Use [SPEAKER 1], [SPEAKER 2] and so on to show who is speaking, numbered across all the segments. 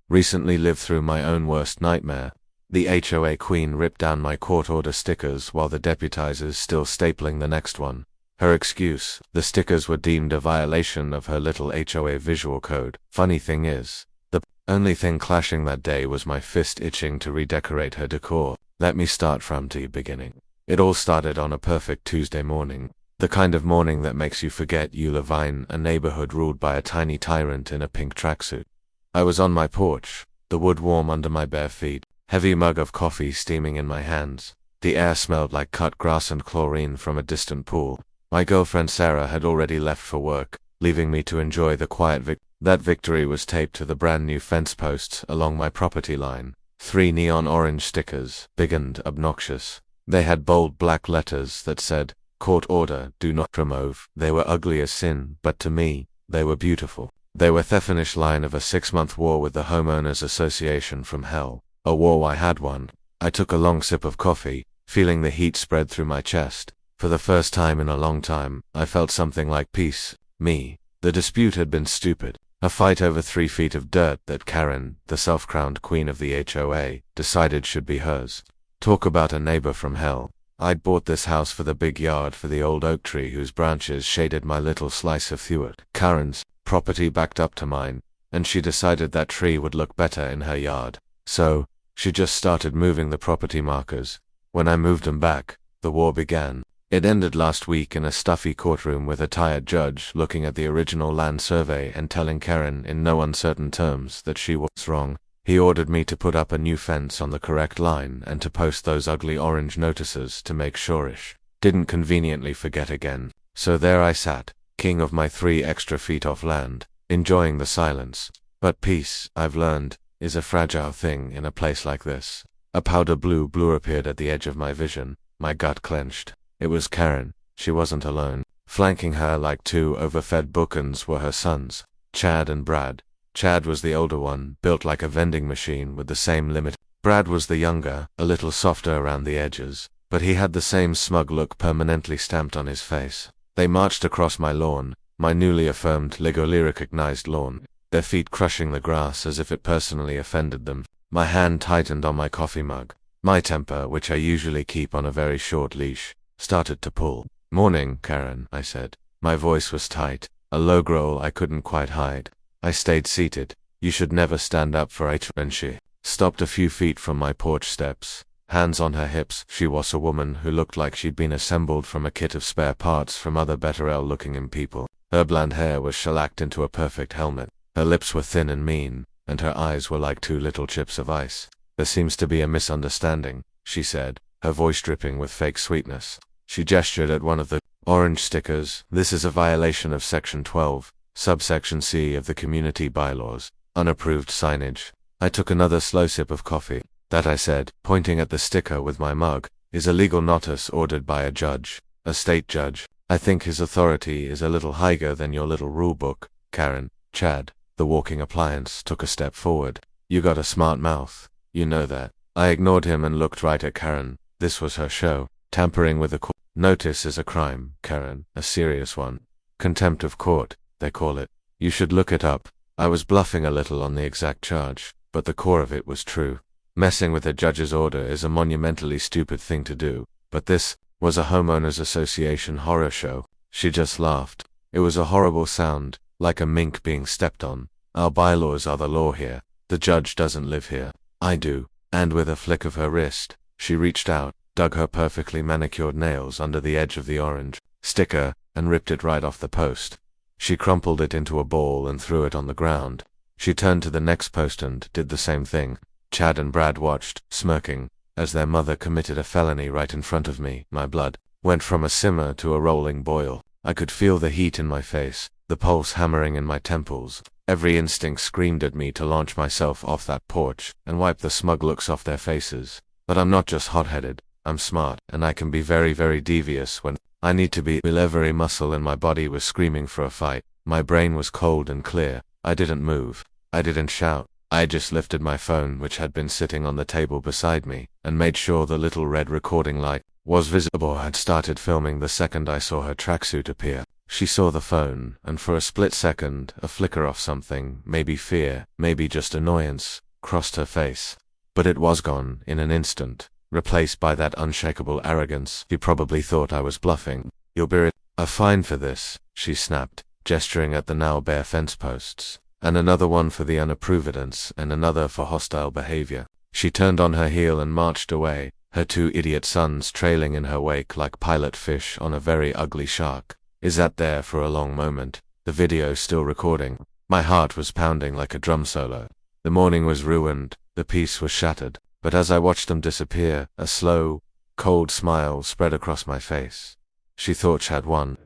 [SPEAKER 1] Recently lived through my own worst nightmare. The HOA queen ripped down my court order stickers while the deputizers still stapling the next one. Her excuse, the stickers were deemed a violation of her little HOA visual code. Funny thing is, the only thing clashing that day was my fist itching to redecorate her decor. Let me start from the beginning. It all started on a perfect Tuesday morning. The kind of morning that makes you forget you live in a neighborhood ruled by a tiny tyrant in a pink tracksuit. I was on my porch, the wood warm under my bare feet, heavy mug of coffee steaming in my hands. The air smelled like cut grass and chlorine from a distant pool. My girlfriend Sarah had already left for work, leaving me to enjoy the quiet That victory was taped to the brand new fence posts along my property line. 3 neon orange stickers, big and obnoxious. They had bold black letters that said, "Court order, do not remove." They were ugly as sin, but to me, they were beautiful. They were the finish line of a 6-month war with the Homeowners Association from hell. A war I had won. I took a long sip of coffee, feeling the heat spread through my chest. For the first time in a long time, I felt something like peace. Me. The dispute had been stupid. A fight over 3 feet of dirt that Karen, the self-crowned queen of the HOA, decided should be hers. Talk about a neighbor from hell. I'd bought this house for the big yard for the old oak tree whose branches shaded my little slice of Hewitt. Karen's property backed up to mine, and she decided that tree would look better in her yard. So, she just started moving the property markers. When I moved them back, the war began. It ended last week in a stuffy courtroom with a tired judge looking at the original land survey and telling Karen in no uncertain terms that she was wrong. He ordered me to put up a new fence on the correct line and to post those ugly orange notices to make sure-ish. Didn't conveniently forget again. So there I sat, king of my 3 extra feet off land, enjoying the silence. But peace, I've learned, is a fragile thing in a place like this. A powder blue blur appeared at the edge of my vision. My gut clenched. It was Karen. She wasn't alone. Flanking her like 2 overfed bookends were her sons, Chad and Brad. Chad was the older one, built like a vending machine with the same limit. Brad was the younger, a little softer around the edges, but he had the same smug look permanently stamped on his face. They marched across my lawn, my newly affirmed legally recognized lawn, their feet crushing the grass as if it personally offended them. My hand tightened on my coffee mug. My temper, which I usually keep on a very short leash, started to pull. "Morning, Karen," I said. My voice was tight, a low growl I couldn't quite hide. I stayed seated. "You should never stand up for it," and she stopped a few feet from my porch steps. Hands on her hips, she was a woman who looked like she'd been assembled from a kit of spare parts from other better-looking people. Her blonde hair was shellacked into a perfect helmet. Her lips were thin and mean, and her eyes were like 2 little chips of ice. "There seems to be a misunderstanding," she said, her voice dripping with fake sweetness. She gestured at one of the orange stickers. "This is a violation of Section 12, subsection C of the community bylaws. Unapproved signage." I took another slow sip of coffee. "That," I said, pointing at the sticker with my mug, "is a legal notice ordered by a judge, a state judge. I think his authority is a little higher than your little rule book, Karen." Chad, the walking appliance, took a step forward. "You got a smart mouth. You know that." I ignored him and looked right at Karen. This was her show. Tampering with a court notice is a crime, Karen, a serious one. Contempt of court, they call it. You should look it up. I was bluffing a little on the exact charge, but the core of it was true. Messing with a judge's order is a monumentally stupid thing to do, but this was a homeowners association horror show. She just laughed. It was a horrible sound, like a mink being stepped on. "Our bylaws are the law here. The judge doesn't live here. I do." And with a flick of her wrist, she reached out, dug her perfectly manicured nails under the edge of the orange sticker, and ripped it right off the post. She crumpled it into a ball and threw it on the ground. She turned to the next post and did the same thing. Chad and Brad watched, smirking, as their mother committed a felony right in front of me. My blood went from a simmer to a rolling boil. I could feel the heat in my face, the pulse hammering in my temples. Every instinct screamed at me to launch myself off that porch and wipe the smug looks off their faces. But I'm not just hot-headed, I'm smart, and I can be very, very devious when I need to be. Every muscle in my body was screaming for a fight. My brain was cold and clear. I didn't move. I didn't shout. I just lifted my phone, which had been sitting on the table beside me, and made sure the little red recording light was visible. I had started filming the second I saw her tracksuit appear. She saw the phone, and for a split second, a flicker of something, maybe fear, maybe just annoyance, crossed her face. But it was gone in an instant, replaced by that unshakable arrogance. She probably thought I was bluffing. "You'll be a fine for this," she snapped, gesturing at the now bare fence posts. "And another one for the unapprovedance, and another for hostile behavior." She turned on her heel and marched away, her 2 idiot sons trailing in her wake like pilot fish on a very ugly shark. I sat there for a long moment, the video still recording. My heart was pounding like a drum solo. The morning was ruined, the peace was shattered, but as I watched them disappear, a slow, cold smile spread across my face. She thought she had won.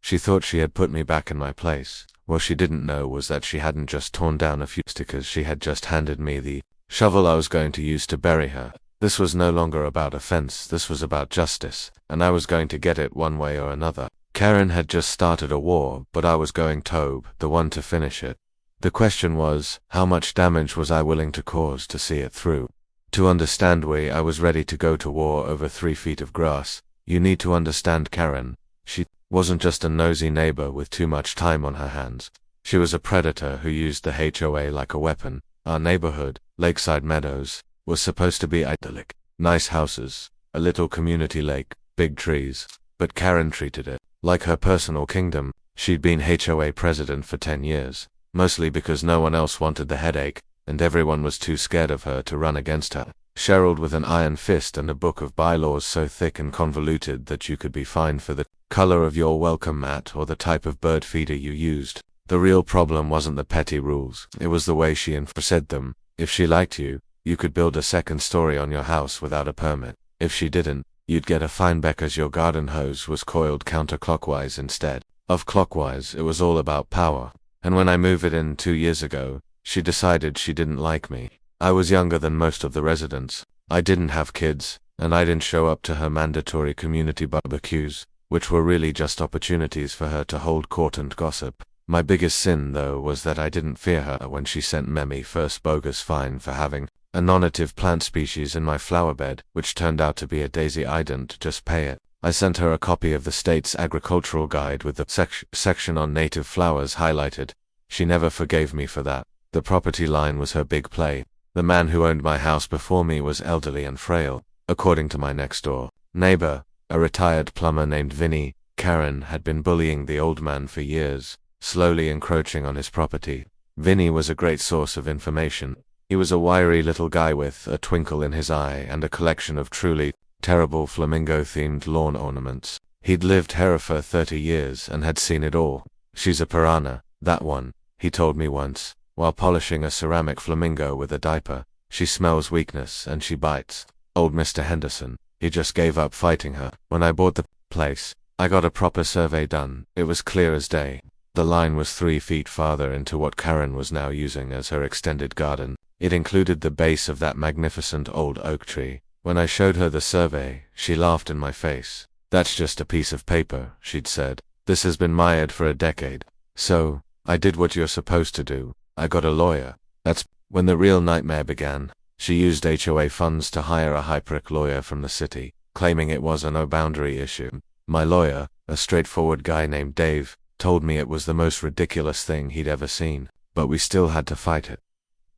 [SPEAKER 1] She thought she had put me back in my place. What she didn't know was that she hadn't just torn down a few stickers, she had just handed me the shovel I was going to use to bury her. This was no longer about offense, this was about justice, and I was going to get it one way or another. Karen had just started a war, but I was going Tobe, the one to finish it. The question was, how much damage was I willing to cause to see it through? To understand why I was ready to go to war over 3 feet of grass, you need to understand Karen. She wasn't just a nosy neighbor with too much time on her hands. She was a predator who used the HOA like a weapon. Our neighborhood, Lakeside Meadows, was supposed to be idyllic. Nice houses, a little community lake, big trees. But Karen treated it like her personal kingdom. She'd been HOA president for 10 years, mostly because no one else wanted the headache, and everyone was too scared of her to run against her. Sherald with an iron fist and a book of bylaws so thick and convoluted that you could be fined for the color of your welcome mat or the type of bird feeder you used. The real problem wasn't the petty rules, it was the way she enforced them. If she liked you, you could build a second story on your house without a permit. If she didn't, you'd get a fine because your garden hose was coiled counterclockwise instead of clockwise. It was all about power. And when I moved it in 2 years ago, she decided she didn't like me. I was younger than most of the residents. I didn't have kids, and I didn't show up to her mandatory community barbecues, which were really just opportunities for her to hold court and gossip. My biggest sin, though, was that I didn't fear her when she sent me first bogus fine for having a non-native plant species in my flower bed, which turned out to be a daisy. I didn't just pay it. I sent her a copy of the state's agricultural guide with the section on native flowers highlighted. She never forgave me for that. The property line was her big play. The man who owned my house before me was elderly and frail. According to my next-door neighbor, a retired plumber named Vinny, Karen had been bullying the old man for years, slowly encroaching on his property. Vinny was a great source of information. He was a wiry little guy with a twinkle in his eye and a collection of truly terrible flamingo-themed lawn ornaments. He'd lived here for 30 years and had seen it all. "She's a piranha, that one," he told me once, while polishing a ceramic flamingo with a diaper. "She smells weakness and she bites." Old Mr. Henderson, he just gave up fighting her. When I bought the place, I got a proper survey done. It was clear as day. The line was 3 feet farther into what Karen was now using as her extended garden. It included the base of that magnificent old oak tree. When I showed her the survey, she laughed in my face. "That's just a piece of paper," she'd said. "This has been mired for a decade." So, I did what you're supposed to do. I got a lawyer. That's when the real nightmare began. She used HOA funds to hire a high-prick lawyer from the city, claiming it was a no-boundary issue. My lawyer, a straightforward guy named Dave, told me it was the most ridiculous thing he'd ever seen, but we still had to fight it.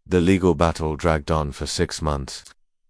[SPEAKER 1] The legal battle dragged on for 6 months.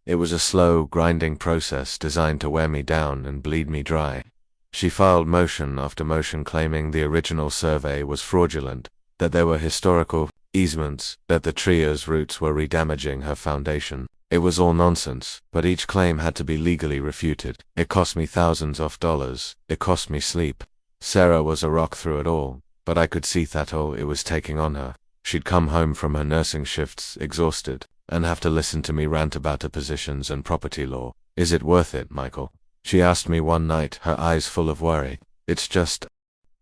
[SPEAKER 1] It was a slow, grinding process designed to wear me down and bleed me dry. She filed motion after motion claiming the original survey was fraudulent, that there were historical easements, that the tree's roots were redamaging her foundation. It was all nonsense, but each claim had to be legally refuted. It cost me thousands of dollars. It cost me sleep. Sarah was a rock through it all, but I could see that all it was taking on her. She'd come home from her nursing shifts, exhausted, and have to listen to me rant about her positions and property law. "Is it worth it, Michael?" she asked me one night, her eyes full of worry. "It's just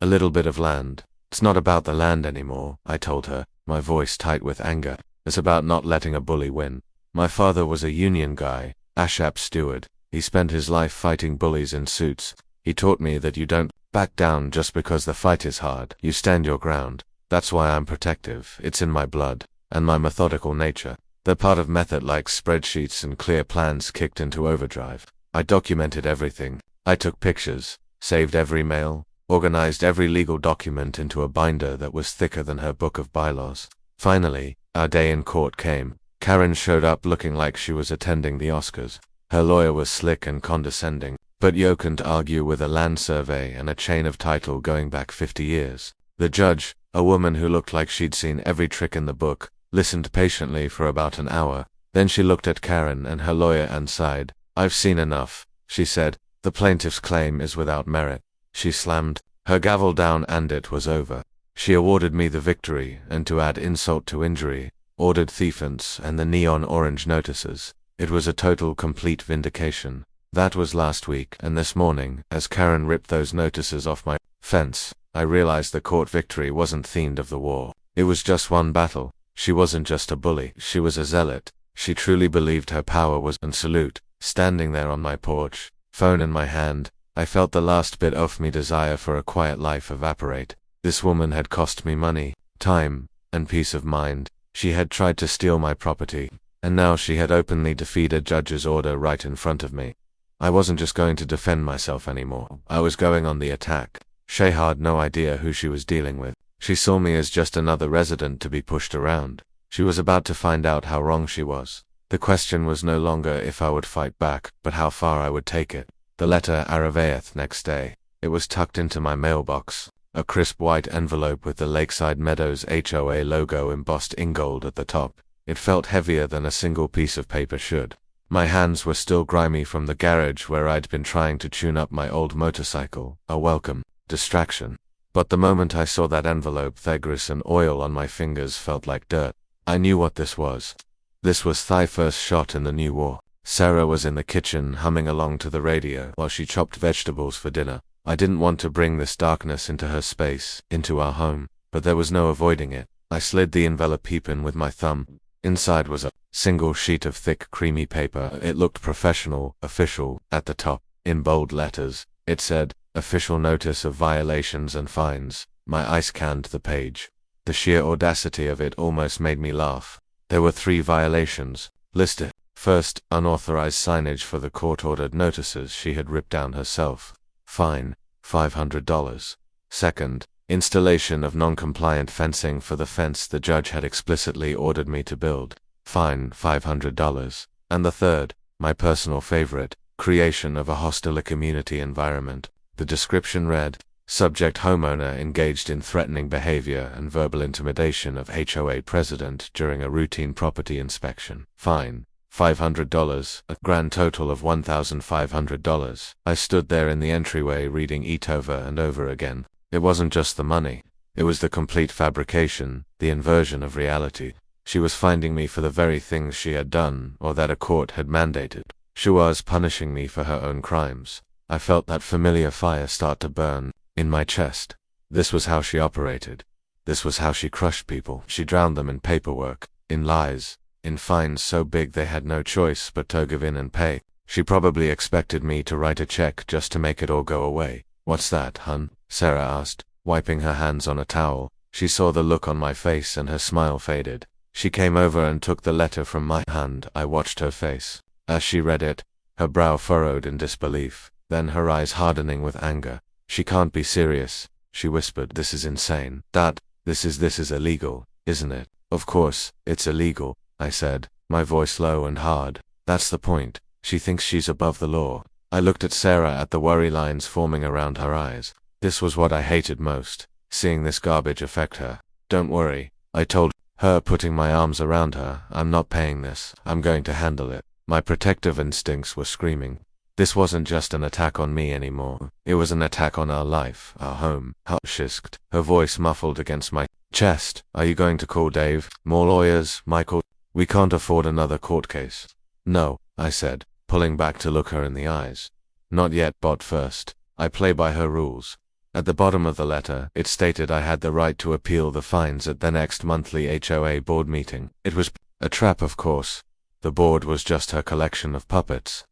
[SPEAKER 1] a little bit of land." "It's not about the land anymore," I told her, my voice tight with anger. "It's about not letting a bully win. My father was a union guy, ASHAP steward. He spent his life fighting bullies in suits. He taught me that you don't back down just because the fight is hard. You stand your ground. That's why I'm protective. It's in my blood, and my methodical nature. The part of method like spreadsheets and clear plans kicked into overdrive. I documented everything. I took pictures, saved every mail, organized every legal document into a binder that was thicker than her book of bylaws. Finally, our day in court came. Karen showed up looking like she was attending the Oscars. Her lawyer was slick and condescending, but you couldn't argue with a land survey and a chain of title going back 50 years. The judge, a woman who looked like she'd seen every trick in the book, listened patiently for about an hour. Then she looked at Karen and her lawyer and sighed. "I've seen enough," she said. "The plaintiff's claim is without merit." She slammed her gavel down and it was over. She awarded me the victory, and to add insult to injury, ordered thiefants and the neon orange notices. It was a total complete vindication. That was last week, and this morning, as Karen ripped those notices off my fence, I realized the court victory wasn't themed of the war. It was just one battle. She wasn't just a bully, she was a zealot. She truly believed her power was absolute. Standing there on my porch, phone in my hand, I felt the last bit of me desire for a quiet life evaporate. This woman had cost me money, time, and peace of mind. She had tried to steal my property, and now she had openly defied a judge's order right in front of me. I wasn't just going to defend myself anymore. I was going on the attack. She had no idea who she was dealing with. She saw me as just another resident to be pushed around. She was about to find out how wrong she was. The question was no longer if I would fight back, but how far I would take it. The letter arrived next day. It was tucked into my mailbox, a crisp white envelope with the Lakeside Meadows HOA logo embossed in gold at the top. It felt heavier than a single piece of paper should. My hands were still grimy from the garage where I'd been trying to tune up my old motorcycle, a welcome distraction. But the moment I saw that envelope, the grease and oil on my fingers felt like dirt. I knew what this was. This was the first shot in the new war. Sarah was in the kitchen humming along to the radio while she chopped vegetables for dinner. I didn't want to bring this darkness into her space, into our home, but there was no avoiding it. I slid the envelope open with my thumb. Inside was a single sheet of thick, creamy paper. It looked professional, official. At the top, in bold letters, it said, "Official notice of violations and fines." My eyes scanned the page. The sheer audacity of it almost made me laugh. There were 3 violations listed. First, unauthorized signage for the court-ordered notices she had ripped down herself. Fine, $500. Second, installation of non-compliant fencing for the fence the judge had explicitly ordered me to build. Fine, $500. And the third, my personal favorite, creation of a hostile community environment. The description read, subject homeowner engaged in threatening behavior and verbal intimidation of HOA president during a routine property inspection. Fine, $500, a grand total of $1,500. I stood there in the entryway reading it over and over again. It wasn't just the money. It was the complete fabrication, the inversion of reality. She was finding me for the very things she had done or that a court had mandated. She was punishing me for her own crimes. I felt that familiar fire start to burn in my chest. This was how she operated. This was how she crushed people. She drowned them in paperwork, in lies, in fines so big they had no choice but to give in and pay. She probably expected me to write a check just to make it all go away. "What's that, hun?" Sarah asked, wiping her hands on a towel. She saw the look on my face and her smile faded. She came over and took the letter from my hand. I watched her face. As she read it, her brow furrowed in disbelief, then her eyes hardening with anger. "She can't be serious," she whispered. "This is insane. Dad, this is illegal, isn't it?" "Of course, it's illegal," I said, my voice low and hard. "That's the point. She thinks she's above the law." I looked at Sarah at the worry lines forming around her eyes. This was what I hated most, seeing this garbage affect her. "Don't worry," I told her, putting my arms around her. "I'm not paying this. I'm going to handle it." My protective instincts were screaming. This wasn't just an attack on me anymore. It was an attack on our life, our home. How shisked, her voice muffled against my chest. "Are you going to call Dave? More lawyers, Michael? We can't afford another court case." "No," I said, pulling back to look her in the eyes. "Not yet, but first, I play by her rules." At the bottom of the letter, it stated I had the right to appeal the fines at the next monthly HOA board meeting. It was a trap, of course. The board was just her collection of puppets.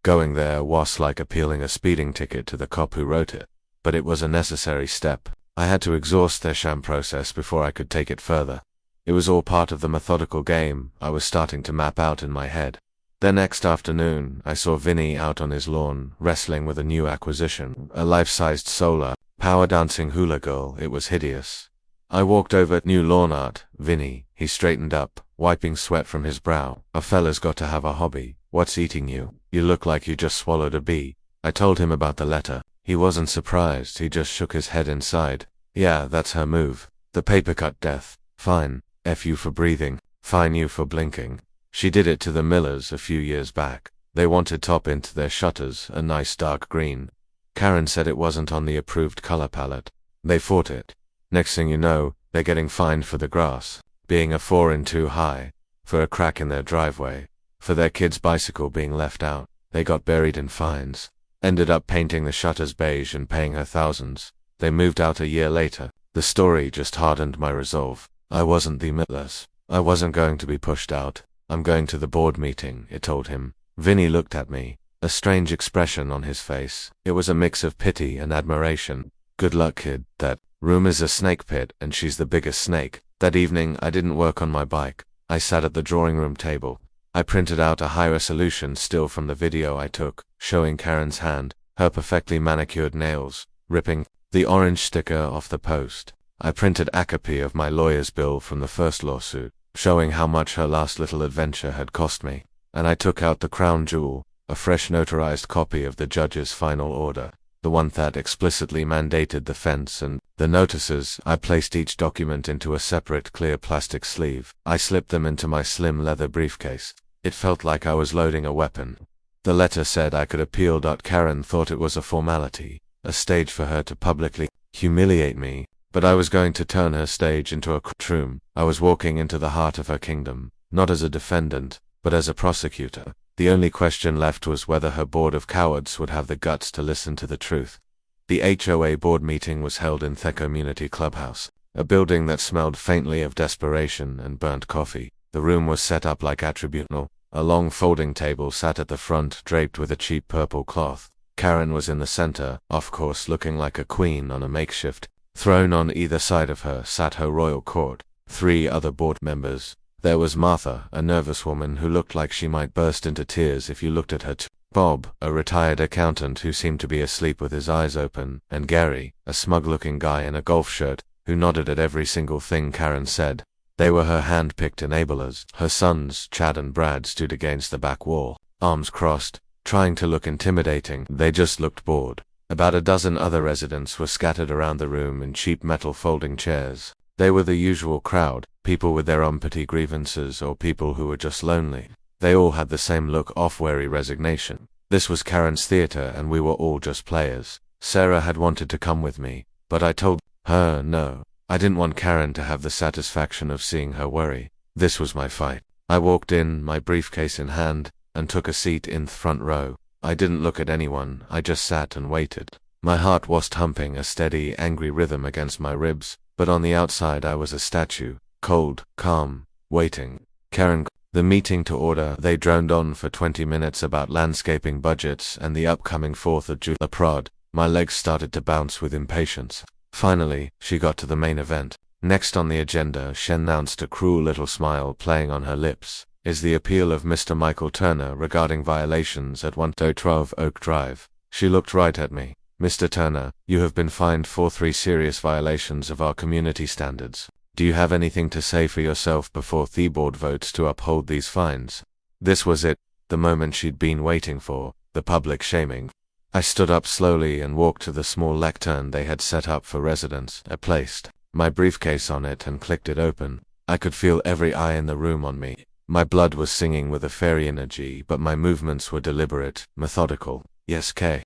[SPEAKER 1] Going there was like appealing a speeding ticket to the cop who wrote it. But it was a necessary step. I had to exhaust their sham process before I could take it further. It was all part of the methodical game I was starting to map out in my head. The next afternoon, I saw Vinny out on his lawn, wrestling with a new acquisition, a life-sized solar Power dancing hula girl, it was hideous. I walked over New Lawn Art, Vinny, he straightened up, wiping sweat from his brow. A fella's got to have a hobby. What's eating you? You look like you just swallowed a bee. I told him about the letter. He wasn't surprised, he just shook his head inside. Yeah, that's her move. The paper cut death. Fine. F you for breathing. Fine you for blinking. She did it to the Millers a few years back. They wanted top into their shutters, a nice dark green. Karen said it wasn't on the approved color palette. They fought it. Next thing you know, they're getting fined for the grass being a 4-in-2 high, for a crack in their driveway, for their kid's bicycle being left out. They got buried in fines. Ended up painting the shutters beige and paying her thousands. They moved out a year later. The story just hardened my resolve. I wasn't the Millers. I wasn't going to be pushed out. I'm going to the board meeting, it told him. Vinny looked at me, a strange expression on his face. It was a mix of pity and admiration. Good luck, kid. That room is a snake pit, and she's the biggest snake. That evening, I didn't work on my bike. I sat at the drawing room table. I printed out a high-resolution still from the video I took, showing Karen's hand, her perfectly manicured nails, ripping the orange sticker off the post. I printed a copy of my lawyer's bill from the first lawsuit, showing how much her last little adventure had cost me. And I took out the crown jewel, a fresh notarized copy of the judge's final order, the one that explicitly mandated the fence and the notices. I placed each document into a separate clear plastic sleeve. I slipped them into my slim leather briefcase. It felt like I was loading a weapon. The letter said I could appeal. Karen thought it was a formality, a stage for her to publicly humiliate me, but I was going to turn her stage into a courtroom. I was walking into the heart of her kingdom, not as a defendant, but as a prosecutor. The only question left was whether her board of cowards would have the guts to listen to the truth. The HOA board meeting was held in the Community Clubhouse, a building that smelled faintly of desperation and burnt coffee. The room was set up like a tribunal. A long folding table sat at the front, draped with a cheap purple cloth. Karen was in the center, of course, looking like a queen on a makeshift throne. On either side of her sat her royal court, 3 other board members. There was Martha, a nervous woman who looked like she might burst into tears if you looked at her. Bob, a retired accountant who seemed to be asleep with his eyes open, and Gary, a smug-looking guy in a golf shirt, who nodded at every single thing Karen said. They were her hand-picked enablers. Her sons, Chad and Brad, stood against the back wall, arms crossed, trying to look intimidating. They just looked bored. About a dozen other residents were scattered around the room in cheap metal folding chairs. They were the usual crowd, people with their own petty grievances or people who were just lonely. They all had the same look of weary resignation. This was Karen's theater and we were all just players. Sarah had wanted to come with me, but I told her no. I didn't want Karen to have the satisfaction of seeing her worry. This was my fight. I walked in, my briefcase in hand, and took a seat in the front row. I didn't look at anyone, I just sat and waited. My heart was thumping a steady, angry rhythm against my ribs, but on the outside I was a statue, cold, calm, waiting. Karen, the meeting to order. They droned on for 20 minutes about landscaping budgets and the upcoming 4th of July parade. My legs started to bounce with impatience. Finally, she got to the main event. Next on the agenda, she announced, a cruel little smile playing on her lips, is the appeal of Mr. Michael Turner regarding violations at 112 Oak Drive. She looked right at me. Mr. Turner, you have been fined for 3 serious violations of our community standards. Do you have anything to say for yourself before the board votes to uphold these fines? This was it, the moment she'd been waiting for, the public shaming. I stood up slowly and walked to the small lectern they had set up for residents. I placed my briefcase on it and clicked it open. I could feel every eye in the room on me. My blood was singing with a fairy energy, but my movements were deliberate, methodical. Yes, Kay.